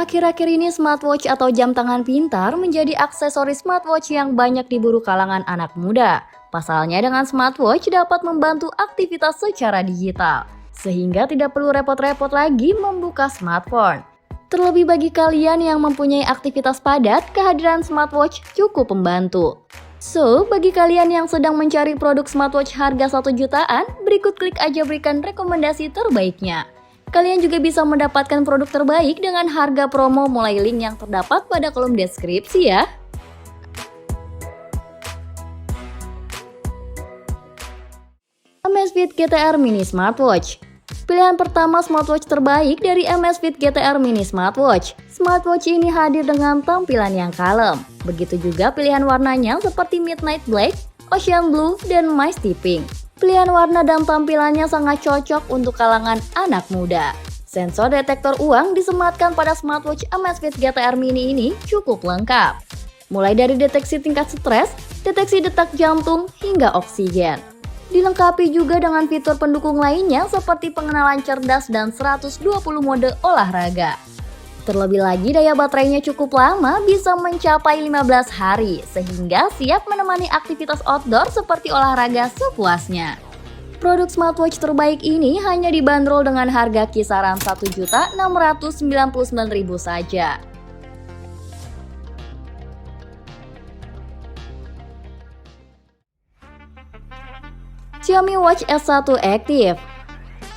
Akhir-akhir ini smartwatch atau jam tangan pintar menjadi aksesoris smartwatch yang banyak diburu kalangan anak muda. Pasalnya dengan smartwatch dapat membantu aktivitas secara digital, sehingga tidak perlu repot-repot lagi membuka smartphone. Terlebih bagi kalian yang mempunyai aktivitas padat, kehadiran smartwatch cukup membantu. So, bagi kalian yang sedang mencari produk smartwatch harga 1 jutaan, berikut klik aja berikan rekomendasi terbaiknya. Kalian juga bisa mendapatkan produk terbaik dengan harga promo mulai link yang terdapat pada kolom deskripsi ya. Amazfit GTR Mini Smartwatch. Pilihan pertama smartwatch terbaik dari Amazfit GTR Mini Smartwatch. Smartwatch ini hadir dengan tampilan yang kalem. Begitu juga pilihan warnanya seperti Midnight Black, Ocean Blue, dan Misty Pink. Pilihan warna dan tampilannya sangat cocok untuk kalangan anak muda. Sensor detektor uang disematkan pada smartwatch Amazfit GTR Mini ini cukup lengkap. Mulai dari deteksi tingkat stres, deteksi detak jantung, hingga oksigen. Dilengkapi juga dengan fitur pendukung lainnya seperti pengenalan cerdas dan 120 mode olahraga. Terlebih lagi daya baterainya cukup lama, bisa mencapai 15 hari, sehingga siap menemani aktivitas outdoor seperti olahraga sepuasnya. Produk smartwatch terbaik ini hanya dibanderol dengan harga kisaran Rp1.699.000 saja. Xiaomi Watch S1 Active.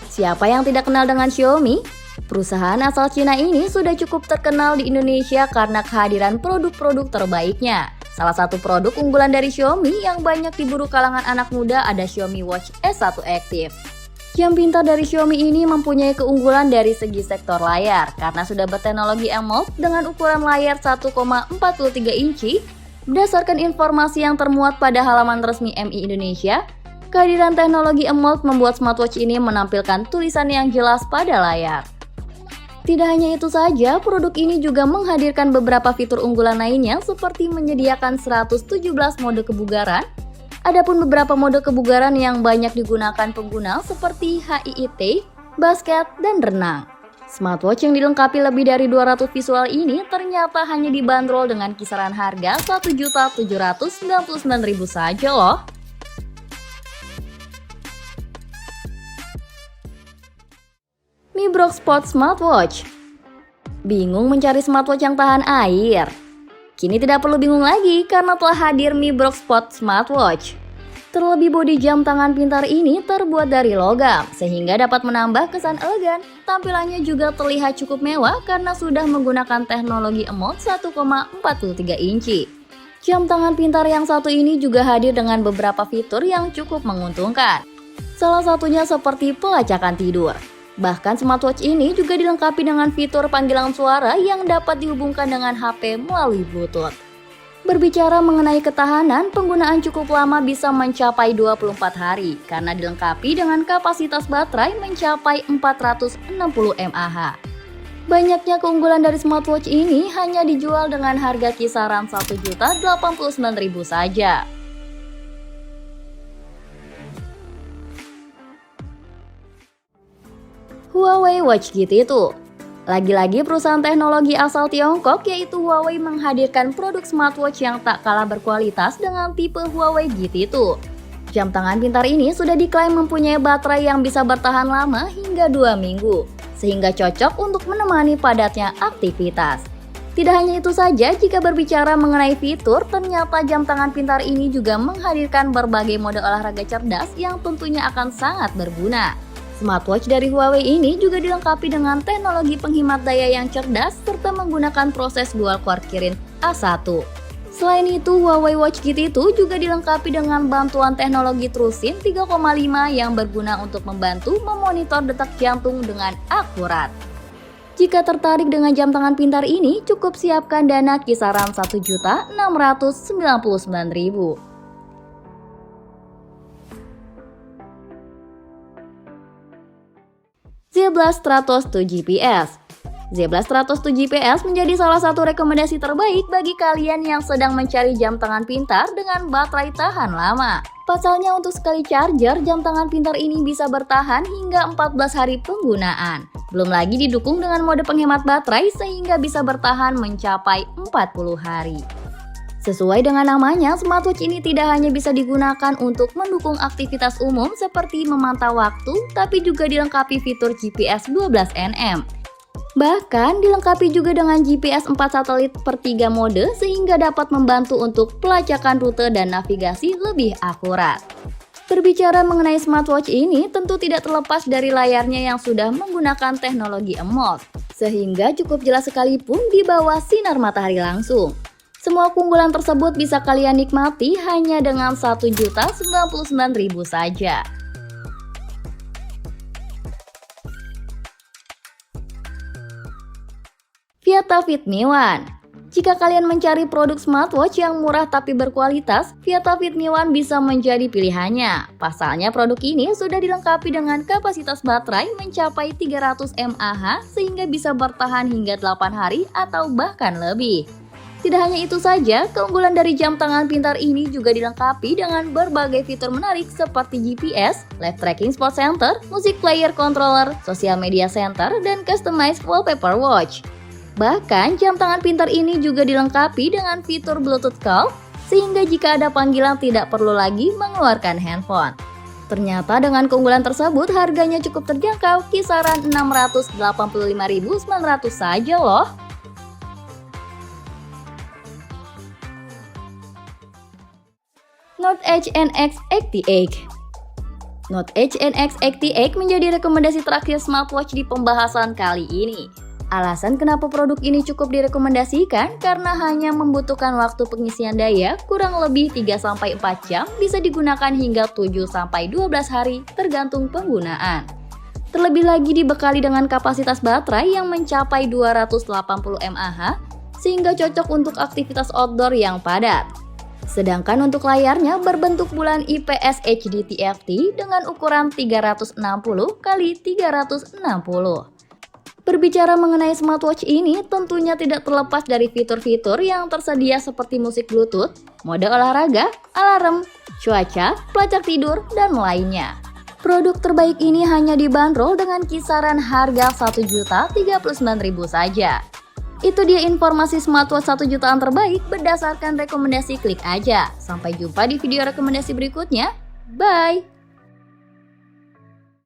Siapa yang tidak kenal dengan Xiaomi? Perusahaan asal Cina ini sudah cukup terkenal di Indonesia karena kehadiran produk-produk terbaiknya. Salah satu produk unggulan dari Xiaomi yang banyak diburu kalangan anak muda ada Xiaomi Watch S1 Active. Jam pintar dari Xiaomi ini mempunyai keunggulan dari segi sektor layar karena sudah berteknologi AMOLED dengan ukuran layar 1,43 inci. Berdasarkan informasi yang termuat pada halaman resmi MI Indonesia, kehadiran teknologi AMOLED membuat smartwatch ini menampilkan tulisan yang jelas pada layar. Tidak hanya itu saja, produk ini juga menghadirkan beberapa fitur unggulan lainnya seperti menyediakan 117 mode kebugaran. Adapun beberapa mode kebugaran yang banyak digunakan pengguna seperti HIIT, basket, dan renang. Smartwatch yang dilengkapi lebih dari 200 visual ini ternyata hanya dibanderol dengan kisaran harga Rp1.799.000 saja loh. Mi Brox Sport Smartwatch. Bingung mencari smartwatch yang tahan air? Kini tidak perlu bingung lagi karena telah hadir Mi Brox Sport Smartwatch. Terlebih bodi jam tangan pintar ini terbuat dari logam sehingga dapat menambah kesan elegan. Tampilannya juga terlihat cukup mewah karena sudah menggunakan teknologi AMOLED 1,43 inci. Jam tangan pintar yang satu ini juga hadir dengan beberapa fitur yang cukup menguntungkan. Salah satunya seperti pelacakan tidur. Bahkan smartwatch ini juga dilengkapi dengan fitur panggilan suara yang dapat dihubungkan dengan HP melalui Bluetooth. Berbicara mengenai ketahanan, penggunaan cukup lama bisa mencapai 24 hari karena dilengkapi dengan kapasitas baterai mencapai 460 mAh. Banyaknya keunggulan dari smartwatch ini hanya dijual dengan harga kisaran Rp1.089.000 saja. Huawei Watch GT2. Lagi-lagi perusahaan teknologi asal Tiongkok yaitu Huawei menghadirkan produk smartwatch yang tak kalah berkualitas dengan tipe Huawei GT2. Jam tangan pintar ini sudah diklaim mempunyai baterai yang bisa bertahan lama hingga 2 minggu, sehingga cocok untuk menemani padatnya aktivitas. Tidak hanya itu saja, jika berbicara mengenai fitur, ternyata jam tangan pintar ini juga menghadirkan berbagai mode olahraga cerdas yang tentunya akan sangat berguna. Smartwatch dari Huawei ini juga dilengkapi dengan teknologi penghemat daya yang cerdas serta menggunakan proses dual core Kirin A1. Selain itu, Huawei Watch GT2 juga dilengkapi dengan bantuan teknologi TrueSync 3,5 yang berguna untuk membantu memonitor detak jantung dengan akurat. Jika tertarik dengan jam tangan pintar ini, cukup siapkan dana kisaran Rp1.699.000. Zebra Stratos 2 GPS. Zebra Stratos 2 GPS menjadi salah satu rekomendasi terbaik bagi kalian yang sedang mencari jam tangan pintar dengan baterai tahan lama. Pasalnya untuk sekali charger, jam tangan pintar ini bisa bertahan hingga 14 hari penggunaan. Belum lagi didukung dengan mode penghemat baterai sehingga bisa bertahan mencapai 40 hari. Sesuai dengan namanya, smartwatch ini tidak hanya bisa digunakan untuk mendukung aktivitas umum seperti memantau waktu, tapi juga dilengkapi fitur GPS 12 nm. Bahkan dilengkapi juga dengan GPS 4 satelit per 3 mode sehingga dapat membantu untuk pelacakan rute dan navigasi lebih akurat. Berbicara mengenai smartwatch ini tentu tidak terlepas dari layarnya yang sudah menggunakan teknologi AMOLED, sehingga cukup jelas sekalipun di bawah sinar matahari langsung. Semua keunggulan tersebut bisa kalian nikmati hanya dengan Rp1.099.000 saja. VIATA-Fit Mi One. Jika kalian mencari produk smartwatch yang murah tapi berkualitas, VIATA-Fit Mi One bisa menjadi pilihannya. Pasalnya produk ini sudah dilengkapi dengan kapasitas baterai mencapai 300 mAh sehingga bisa bertahan hingga 8 hari atau bahkan lebih. Tidak hanya itu saja, keunggulan dari jam tangan pintar ini juga dilengkapi dengan berbagai fitur menarik seperti GPS, live tracking spot center, music player controller, social media center, dan customized wallpaper watch. Bahkan, jam tangan pintar ini juga dilengkapi dengan fitur Bluetooth Call, sehingga jika ada panggilan tidak perlu lagi mengeluarkan handphone. Ternyata dengan keunggulan tersebut, harganya cukup terjangkau, kisaran Rp685.900 saja loh. Note Edge NX88. Note Edge NX88 menjadi rekomendasi terakhir smartwatch di pembahasan kali ini. Alasan kenapa produk ini cukup direkomendasikan karena hanya membutuhkan waktu pengisian daya kurang lebih 3-4 jam, bisa digunakan hingga 7-12 hari tergantung penggunaan. Terlebih lagi dibekali dengan kapasitas baterai yang mencapai 280 mAh sehingga cocok untuk aktivitas outdoor yang padat. Sedangkan untuk layarnya berbentuk bulan IPS HD TFT dengan ukuran 360 x 360. Berbicara mengenai smartwatch ini, tentunya tidak terlepas dari fitur-fitur yang tersedia seperti musik Bluetooth, mode olahraga, alarm, cuaca, pelacak tidur, dan lainnya. Produk terbaik ini hanya dibanderol dengan kisaran harga Rp1.039.000 saja. Itu dia informasi smartwatch 1 jutaan terbaik berdasarkan rekomendasi Klik Aja. Sampai jumpa di video rekomendasi berikutnya. Bye!